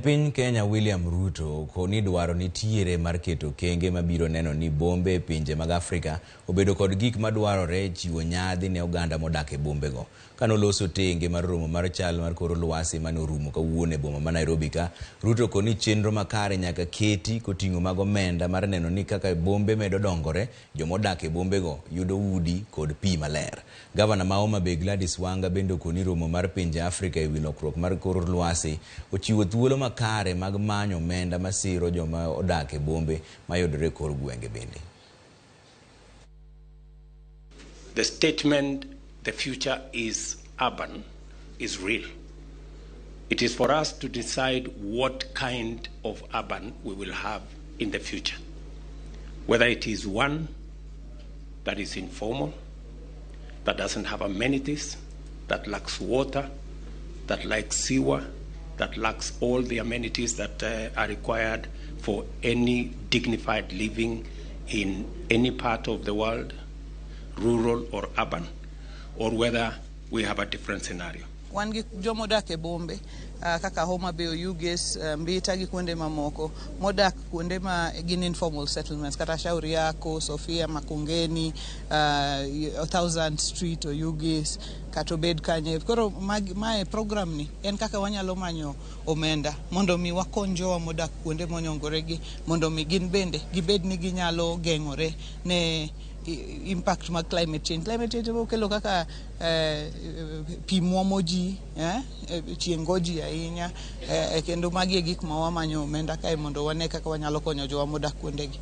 Piny Kenya William Ruto koni dwaro nitiere mar keto kenge mabiro neno ni bombe pinje mag Afrika obedo kod gik madwarore chiwo nyadhi ne oganda modak e bombe go. Kanoloso tenge mar romo mar chal mar kor lwasi mane orumo kawuono e boma ma Nairobi ka, Ruto koni chenro makare nyaka keti koting'o mag omenda mar neno ni kaka bombe medo dongore, jomodak e bombe go yudo udi kod pi maler. Gavana ma Homa Bay Gladys Wanga bende koni romo mar pinje Afrika e wi lokruok mar kor lwasi ochiwo thuolo makare mag manyo omenda masiro joma odak e bombe mayudore kor gwenge bende. The statement, the future is urban, is real. It is for us to decide what kind of urban we will have in the future. Whether it is one that is informal, that doesn't have amenities, that lacks water, that lacks sewer, that lacks all the amenities that are required for any dignified living in any part of the world, rural or urban, or whether we have a different scenario. Wan gi jomodak e bombe kaka Homa Bay, Yuges, Mbita gi kuonde mamoko modak kuonde ma gin informal settlements kata Shauri Yako, Sofia, Makongeni, 1000 Street o Yuges kata obed kanye. Koro mae program ni en kaka wanyalo manyo omenda mondo mi wakony jowa modak kuonde monyongore gi mondo mi gin bende gibed ni ginyalo geng'ore ne impact mag climate change. Climate change okelo kaka pi muomo ji, chiengo ji ahinya, kendo magi e gik ma wamanyo omenda kae mondo wane kaka wanyalo konyo jowa modak kuondegi.